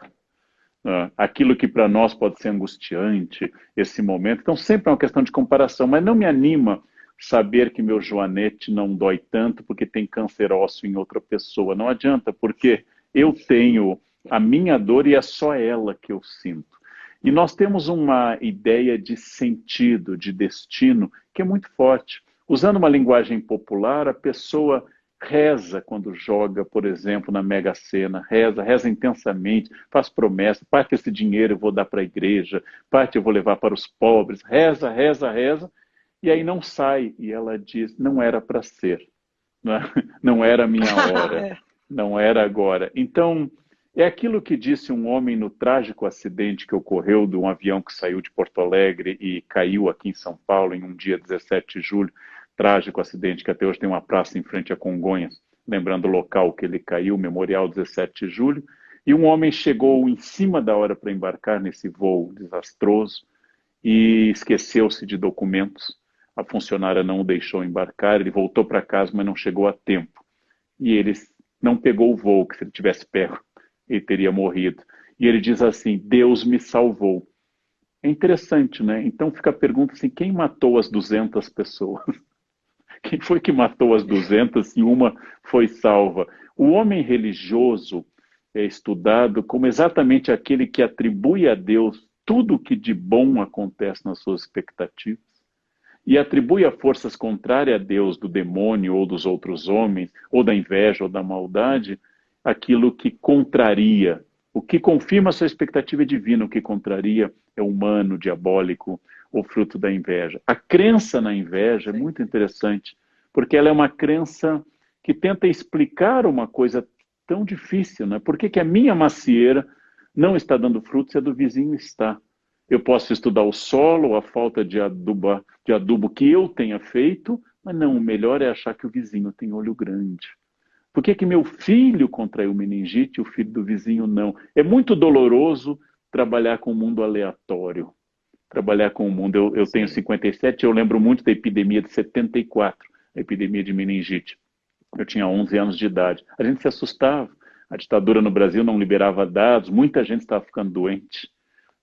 Aquilo que para nós pode ser angustiante, esse momento. Então, sempre é uma questão de comparação, mas não me anima saber que meu joanete não dói tanto porque tem câncer ósseo em outra pessoa. Não adianta, porque eu tenho a minha dor e é só ela que eu sinto. E nós temos uma ideia de sentido, de destino, que é muito forte. Usando uma linguagem popular, a pessoa reza quando joga, por exemplo, na Mega Sena, reza intensamente, faz promessa, parte desse dinheiro eu vou dar para a igreja, parte eu vou levar para os pobres, reza, e aí não sai, e ela diz, não era para ser, né? Não era a minha hora, É, não era agora. Então, é aquilo que disse um homem no trágico acidente que ocorreu de um avião que saiu de Porto Alegre e caiu aqui em São Paulo em um dia 17 de julho, trágico acidente que até hoje tem uma praça em frente a Congonhas, lembrando o local que ele caiu, Memorial 17 de julho, e um homem chegou em cima da hora para embarcar nesse voo desastroso e esqueceu-se de documentos. A funcionária não o deixou embarcar, ele voltou para casa, mas não chegou a tempo. E ele não pegou o voo, que se ele tivesse pego, ele teria morrido. E ele diz assim, Deus me salvou. É interessante, né? Então fica a pergunta assim, quem matou as 200 pessoas? Quem foi que matou as 200 e uma foi salva? O homem religioso é estudado como exatamente aquele que atribui a Deus tudo o que de bom acontece nas suas expectativas e atribui a forças contrárias a Deus, do demônio ou dos outros homens, ou da inveja ou da maldade, aquilo que contraria. O que confirma a sua expectativa é divina, o que contraria é humano, diabólico, ou fruto da inveja. A crença na inveja é sim. muito interessante, porque ela é uma crença que tenta explicar uma coisa tão difícil, né? Por que que a minha macieira não está dando frutos e a do vizinho está? Eu posso estudar o solo, a falta de adubo que eu tenha feito, mas não, o melhor é achar que o vizinho tem olho grande. Por que que meu filho contraiu meningite e o filho do vizinho não? É muito doloroso trabalhar com o mundo aleatório. Trabalhar com o mundo. Eu tenho Sim. 57, eu lembro muito da epidemia de 74, a epidemia de meningite. Eu tinha 11 anos de idade. A gente se assustava. A ditadura no Brasil não liberava dados, muita gente estava ficando doente.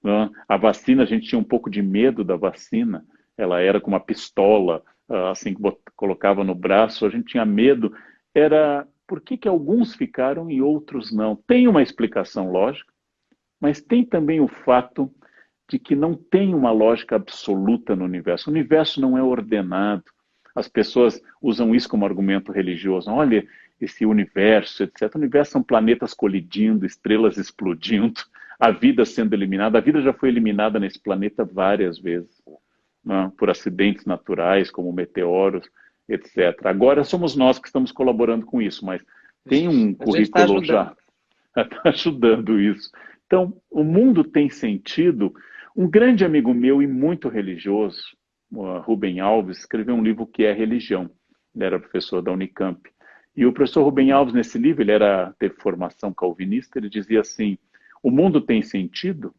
Né? A vacina, a gente tinha um pouco de medo da vacina, ela era com uma pistola, assim, que colocava no braço, a gente tinha medo. Era por que que alguns ficaram e outros não? Tem uma explicação lógica, mas tem também o fato de que não tem uma lógica absoluta no universo. O universo não é ordenado. As pessoas usam isso como argumento religioso. Olha, esse universo, etc. O universo são planetas colidindo, estrelas explodindo, a vida sendo eliminada. A vida já foi eliminada nesse planeta várias vezes, né? Por acidentes naturais, como meteoros, etc. Agora somos nós que estamos colaborando com isso, mas tem um A gente está currículo ajudando. já ajudando isso. Então, o mundo tem sentido. Um grande amigo meu e muito religioso, Rubem Alves, escreveu um livro que é Religião. Ele era professor da Unicamp. E o professor Rubem Alves, nesse livro, teve formação calvinista, ele dizia assim, o mundo tem sentido?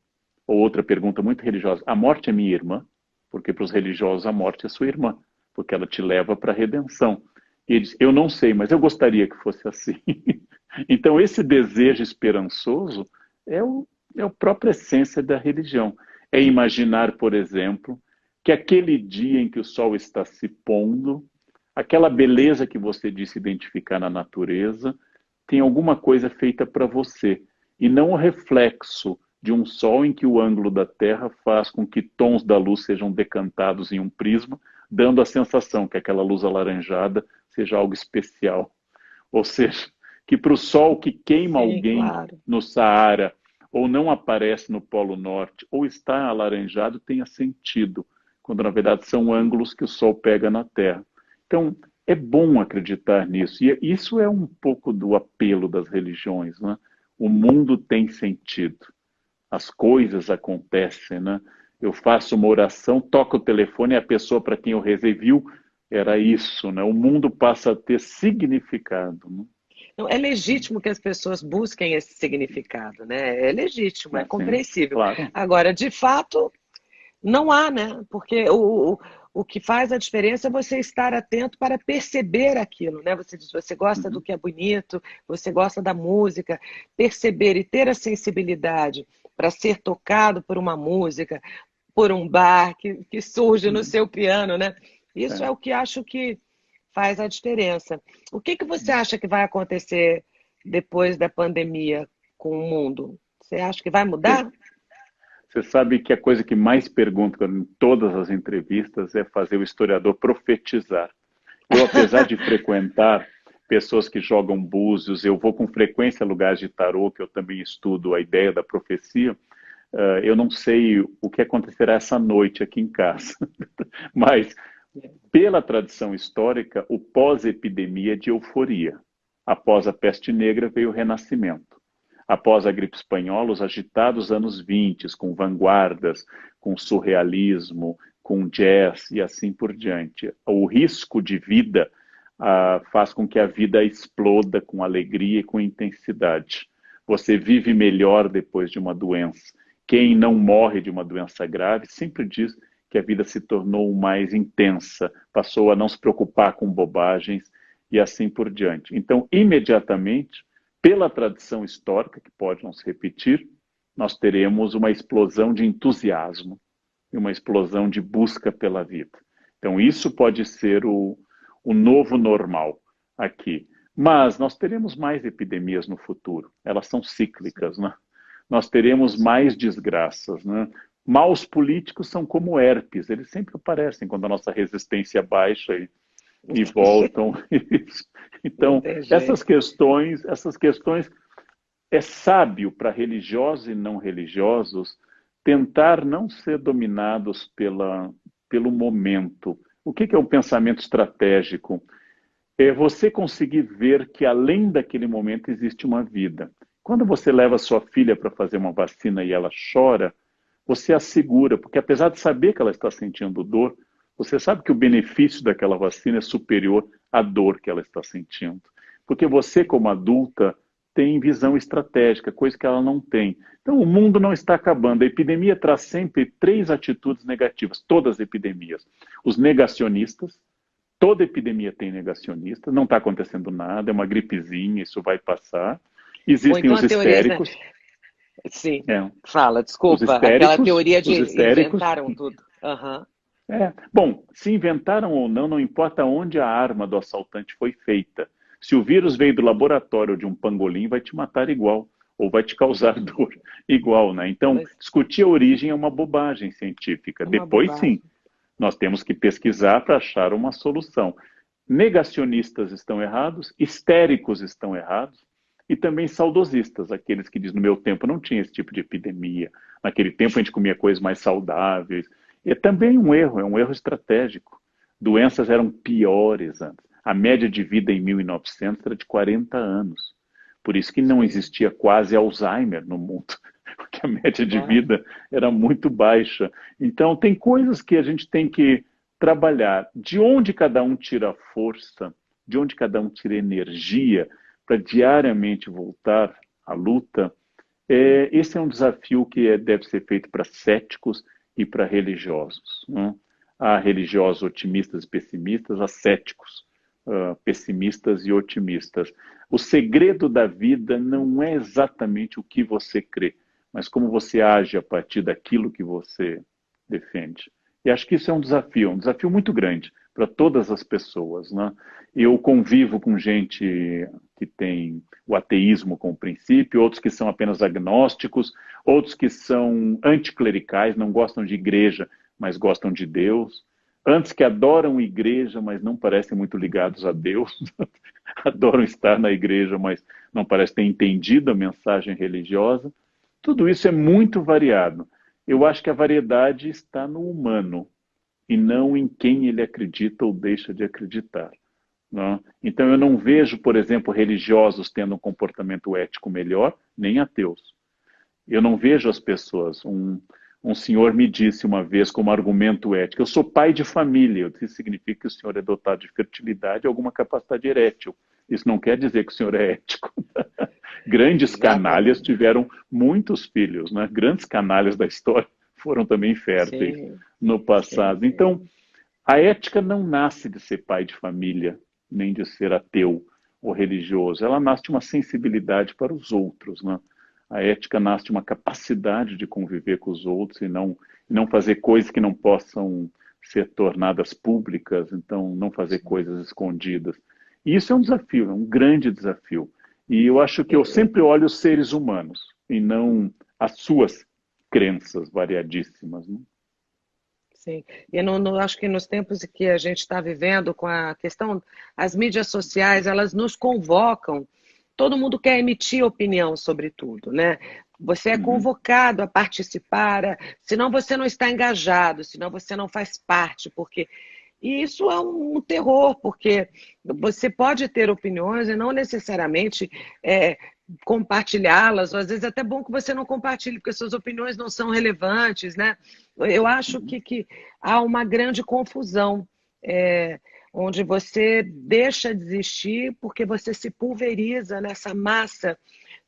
Ou outra pergunta muito religiosa, a morte é minha irmã? Porque para os religiosos a morte é sua irmã, porque ela te leva para a redenção. E ele diz, eu não sei, mas eu gostaria que fosse assim. Então, esse desejo esperançoso é, é a própria essência da religião. É imaginar, por exemplo, que aquele dia em que o sol está se pondo, aquela beleza que você disse identificar na natureza, tem alguma coisa feita para você. E não o reflexo de um sol em que o ângulo da Terra faz com que tons da luz sejam decantados em um prisma, dando a sensação que aquela luz alaranjada seja algo especial. Ou seja, que para o sol que queima Sim, alguém claro. no Saara, ou não aparece no Polo Norte, ou está alaranjado, tenha sentido, quando na verdade são ângulos que o sol pega na Terra. Então, é bom acreditar nisso. E isso é um pouco do apelo das religiões, né? O mundo tem sentido. As coisas acontecem, né? Eu faço uma oração, toco o telefone e a pessoa para quem eu rezei viu, era isso, né? O mundo passa a ter significado, né? Não, é legítimo que as pessoas busquem esse significado, né? É legítimo, é Assim, compreensível. claro. Agora, de fato, não há, né? Porque o que faz a diferença é você estar atento para perceber aquilo, né? Você diz, você gosta do Uhum. que é bonito, você gosta da música, perceber e ter a sensibilidade para ser tocado por uma música, por um bar que surge no Uhum. seu piano, né? Isso é É. o que acho que faz a diferença. O que que você acha que vai acontecer depois da pandemia com o mundo? Você acha que vai mudar? Você sabe que a coisa que mais pergunto em todas as entrevistas é fazer o historiador profetizar. Eu, apesar de frequentar pessoas que jogam búzios, eu vou com frequência a lugares de tarô, que eu também estudo a ideia da profecia. Eu não sei o que acontecerá essa noite aqui em casa, mas pela tradição histórica, o pós-epidemia é de euforia. Após a peste negra veio o renascimento. Após a gripe espanhola, os agitados anos 20, com vanguardas, com surrealismo, com jazz e assim por diante. O risco de vida faz com que a vida exploda com alegria e com intensidade. Você vive melhor depois de uma doença. Quem não morre de uma doença grave sempre diz que a vida se tornou mais intensa, passou a não se preocupar com bobagens e assim por diante. Então, imediatamente, pela tradição histórica, que pode não se repetir, nós teremos uma explosão de entusiasmo e uma explosão de busca pela vida. Então, isso pode ser o novo normal aqui. Mas nós teremos mais epidemias no futuro. Elas são cíclicas, né? Nós teremos mais desgraças, né? Maus políticos são como herpes, eles sempre aparecem quando a nossa resistência baixa e voltam. Não Então, tem jeito. essas questões é sábio para religiosos e não religiosos tentar não ser dominados pelo momento. O que é o pensamento estratégico? É você conseguir ver que além daquele momento existe uma vida. Quando você leva sua filha para fazer uma vacina e ela chora, você a segura, porque apesar de saber que ela está sentindo dor, você sabe que o benefício daquela vacina é superior à dor que ela está sentindo. Porque você, como adulta, tem visão estratégica, coisa que ela não tem. Então, o mundo não está acabando. A epidemia traz sempre três atitudes negativas, todas as epidemias. Os negacionistas, toda epidemia tem negacionista, não está acontecendo nada, é uma gripezinha, isso vai passar. Ou Existem então os a teoria, né? histéricos. Sim. É. Fala, Os desculpa. Aquela histéricos, teoria de os histéricos. inventaram tudo. Aham. Bom, se inventaram ou não, não importa onde a arma do assaltante foi feita. Se o vírus veio do laboratório de um pangolim, vai te matar igual, ou vai te causar dor igual, né? Então, Pois, discutir a origem é uma bobagem científica. é uma Depois, bobagem. sim, nós temos que pesquisar para achar uma solução. Negacionistas estão errados, histéricos estão errados, e também saudosistas, aqueles que dizem, no meu tempo não tinha esse tipo de epidemia, naquele tempo a gente comia coisas mais saudáveis. É também um erro, é um erro estratégico. Doenças eram piores antes. A média de vida em 1900 era de 40 anos. Por isso que não Sim, existia quase Alzheimer no mundo, porque a média de claro. vida era muito baixa. Então, tem coisas que a gente tem que trabalhar. De onde cada um tira força, de onde cada um tira energia para diariamente voltar à luta, esse é um desafio que deve ser feito para céticos e para religiosos. Né? Há religiosos otimistas e pessimistas, há céticos pessimistas e otimistas. O segredo da vida não é exatamente o que você crê, mas como você age a partir daquilo que você defende. E acho que isso é um desafio muito grande para todas as pessoas. Né? Eu convivo com gente que tem o ateísmo como princípio, outros que são apenas agnósticos, outros que são anticlericais, não gostam de igreja, mas gostam de Deus. Antes que adoram igreja, mas não parecem muito ligados a Deus, adoram estar na igreja, mas não parecem ter entendido a mensagem religiosa. Tudo isso é muito variado. Eu acho que a variedade está no humano e não em quem ele acredita ou deixa de acreditar. Né? Então, eu não vejo, por exemplo, religiosos tendo um comportamento ético melhor, nem ateus. Eu não vejo as pessoas. Um senhor me disse uma vez, como argumento ético, eu sou pai de família. Eu disse, isso significa que o senhor é dotado de fertilidade e alguma capacidade erétil. Isso não quer dizer que o senhor é ético. Grandes canalhas Exatamente. tiveram muitos filhos, né? Grandes canalhas da história foram também férteis Sim, no sim, passado. sim. Então, a ética não nasce de ser pai de família, nem de ser ateu ou religioso. Ela nasce de uma sensibilidade para os outros, né? A ética nasce de uma capacidade de conviver com os outros e não fazer coisas que não possam ser tornadas públicas, então não fazer Sim. coisas escondidas. E isso é um desafio, é um grande desafio. E eu acho que eu E- sempre olho os seres humanos e não as suas crenças variadíssimas. Né? Sim, e acho que nos tempos em que a gente está vivendo com a questão, as mídias sociais, elas nos convocam, todo mundo quer emitir opinião sobre tudo, né? Você é Uhum. convocado a participar, senão você não está engajado, senão você não faz parte, porque e isso é um terror, porque você pode ter opiniões e não necessariamente é, compartilhá-las, ou às vezes é até bom que você não compartilhe, porque suas opiniões não são relevantes, né? Eu acho Uhum. que há uma grande confusão, é, onde você deixa de existir porque você se pulveriza nessa massa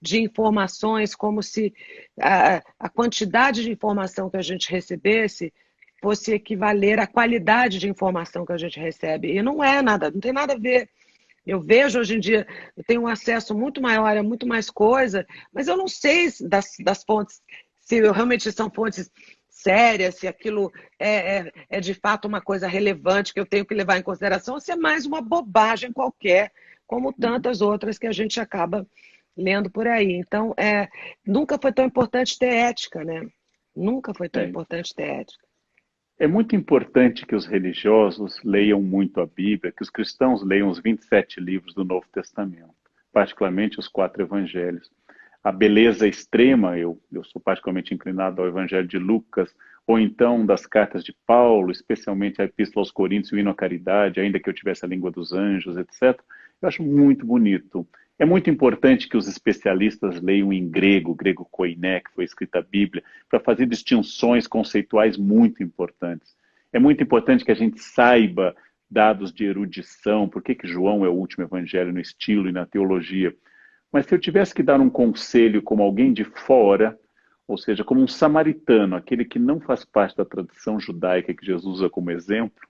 de informações, como se a quantidade de informação que a gente recebesse fosse equivaler à qualidade de informação que a gente recebe. E não é nada, não tem nada a ver. Eu vejo hoje em dia, eu tenho um acesso muito maior a muito mais coisa, mas eu não sei das fontes, se realmente são fontes sérias, se aquilo é de fato uma coisa relevante que eu tenho que levar em consideração, ou se é mais uma bobagem qualquer, como Uhum. tantas outras que a gente acaba lendo por aí. Então, nunca foi tão importante ter ética, né? Nunca foi tão É, importante ter ética. É muito importante que os religiosos leiam muito a Bíblia, que os cristãos leiam os 27 livros do Novo Testamento, particularmente os 4 evangelhos. A beleza extrema, eu sou particularmente inclinado ao Evangelho de Lucas, ou então das cartas de Paulo, especialmente a Epístola aos Coríntios e o Hino à Caridade, ainda que eu tivesse a língua dos anjos, etc. Eu acho muito bonito. É muito importante que os especialistas leiam em grego, grego koiné, que foi escrita a Bíblia, para fazer distinções conceituais muito importantes. É muito importante que a gente saiba dados de erudição, por que João é o último evangelho no estilo e na teologia. Mas se eu tivesse que dar um conselho como alguém de fora, ou seja, como um samaritano, aquele que não faz parte da tradição judaica que Jesus usa como exemplo,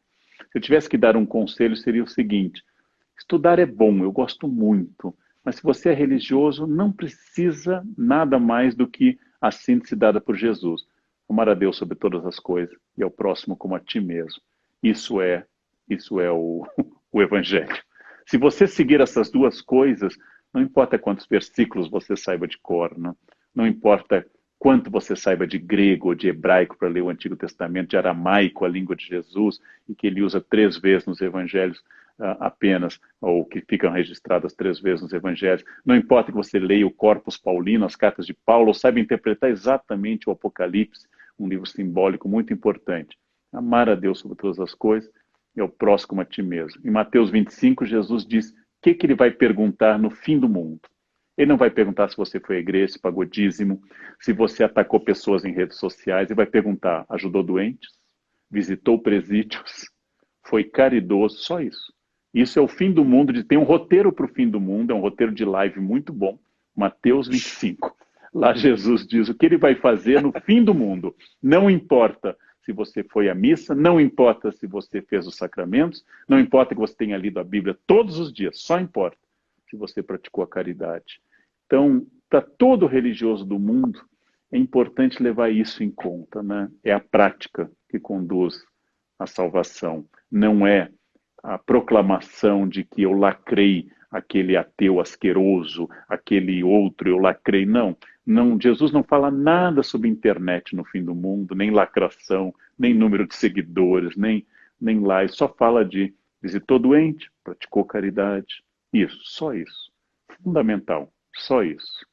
se eu tivesse que dar um conselho, seria o seguinte: estudar é bom, eu gosto muito, mas se você é religioso, não precisa nada mais do que a síntese dada por Jesus. Amar a Deus sobre todas as coisas e ao próximo como a ti mesmo. Isso é o Evangelho. Se você seguir essas duas coisas, não importa quantos versículos você saiba de cor, não importa quanto você saiba de grego ou de hebraico para ler o Antigo Testamento, de aramaico, a língua de Jesus, e que ele usa 3 vezes nos evangelhos apenas, ou que ficam registradas 3 vezes nos evangelhos. Não importa que você leia o Corpus Paulino, as cartas de Paulo, ou saiba interpretar exatamente o Apocalipse, um livro simbólico muito importante. Amar a Deus sobre todas as coisas e ao próximo a ti mesmo. Em Mateus 25, Jesus diz o que ele vai perguntar no fim do mundo. Ele não vai perguntar se você foi à igreja, se pagou dízimo, se você atacou pessoas em redes sociais. Ele vai perguntar, ajudou doentes? Visitou presídios? Foi caridoso? Só isso. Isso é o fim do mundo. Tem um roteiro para o fim do mundo, é um roteiro de live muito bom. Mateus 25. Lá Jesus diz o que ele vai fazer no fim do mundo. Não importa se você foi à missa, não importa se você fez os sacramentos, não importa que você tenha lido a Bíblia todos os dias, só importa se você praticou a caridade. Então, para todo religioso do mundo, é importante levar isso em conta, né? É a prática que conduz à salvação. Não é a proclamação de que eu lacrei aquele ateu asqueroso, aquele outro eu lacrei. Não, Jesus não fala nada sobre internet no fim do mundo, nem lacração, nem número de seguidores, nem lá. Ele só fala de visitou doente, praticou caridade. Isso, só isso. Fundamental, só isso.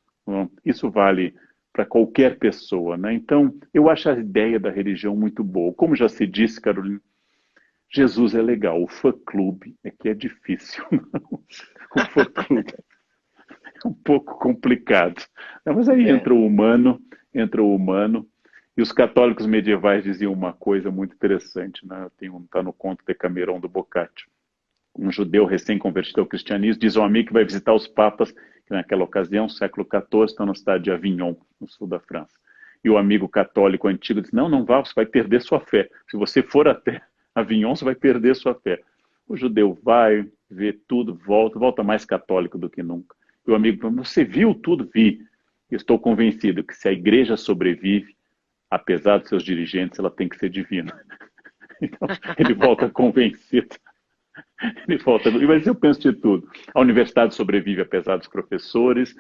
Isso vale para qualquer pessoa, né? Então, eu acho a ideia da religião muito boa. Como já se disse, Carolina, Jesus é legal, o fã-clube é que é difícil. O fã-clube é um pouco complicado. Mas aí entra o humano, e os católicos medievais diziam uma coisa muito interessante, né? Está no conto Decameron do Boccaccio. Um judeu recém-convertido ao cristianismo diz ao amigo que vai visitar os papas, que naquela ocasião, século XIV, estão na cidade de Avignon, no sul da França. E o amigo católico antigo diz, não vá, você vai perder sua fé. Se você for até Avignon, você vai perder sua fé. O judeu vai, vê tudo, volta mais católico do que nunca. E o amigo fala, você viu tudo? Vi. Estou convencido que se a igreja sobrevive, apesar dos seus dirigentes, ela tem que ser divina. Então, ele volta convencido. Mas eu penso de tudo. A universidade sobrevive apesar dos professores,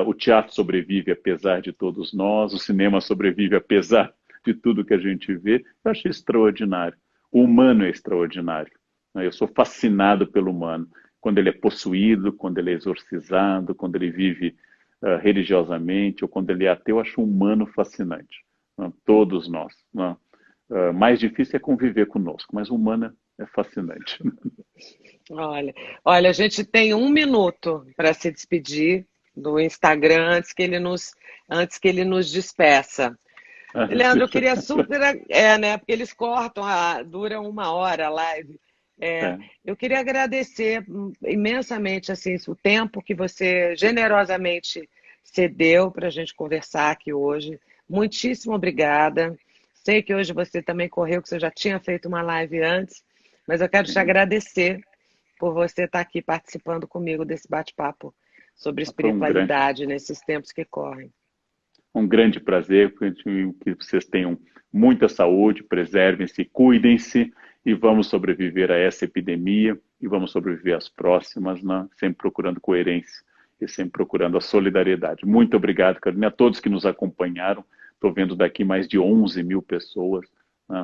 o teatro sobrevive apesar de todos nós, o cinema sobrevive apesar de tudo que a gente vê. Eu acho extraordinário. O humano é extraordinário. Eu sou fascinado pelo humano. Quando ele é possuído, quando ele é exorcizado, quando ele vive religiosamente, ou quando ele é ateu, eu acho o humano fascinante. Todos nós. Mais difícil é conviver conosco, mas o humano é fascinante. Olha, a gente tem 1 minuto para se despedir do Instagram antes que ele nos despeça. Leandro, eu queria super. Né? Porque eles cortam, dura 1 hora a live. Eu queria agradecer imensamente assim, o tempo que você generosamente cedeu para a gente conversar aqui hoje. Muitíssimo obrigada. Sei que hoje você também correu, que você já tinha feito uma live antes, mas eu quero te agradecer por você estar aqui participando comigo desse bate-papo sobre espiritualidade nesses tempos que correm. Um grande prazer, que vocês tenham muita saúde, preservem-se, cuidem-se e vamos sobreviver a essa epidemia e vamos sobreviver às próximas, né? Sempre procurando coerência e sempre procurando a solidariedade. Muito obrigado, Carolina, a todos que nos acompanharam. Estou vendo daqui mais de 11 mil pessoas.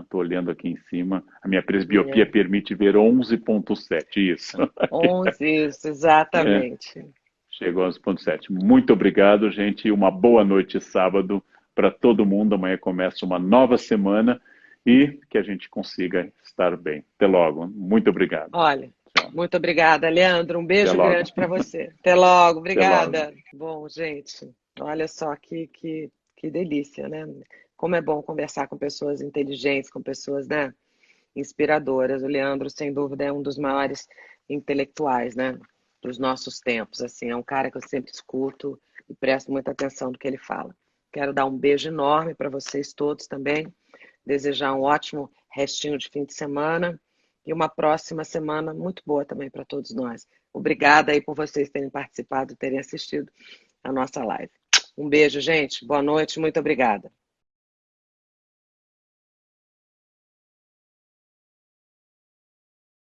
Estou olhando aqui em cima. A minha presbiopia permite ver 11,7. Isso. 11, isso, exatamente. Chegou a 11,7. Muito obrigado, gente. Uma boa noite sábado para todo mundo. Amanhã começa uma nova semana e que a gente consiga estar bem. Até logo. Muito obrigado. Olha, muito obrigada, Leandro. Um beijo grande para você. Até logo. Obrigada. Até logo. Bom, gente, olha só que delícia, né? Como é bom conversar com pessoas inteligentes, com pessoas, né, inspiradoras. O Leandro, sem dúvida, é um dos maiores intelectuais, né, dos nossos tempos. Assim, é um cara que eu sempre escuto e presto muita atenção no que ele fala. Quero dar um beijo enorme para vocês todos também. Desejar um ótimo restinho de fim de semana e uma próxima semana muito boa também para todos nós. Obrigada aí por vocês terem participado, terem assistido a nossa live. Um beijo, gente. Boa noite. Muito obrigada.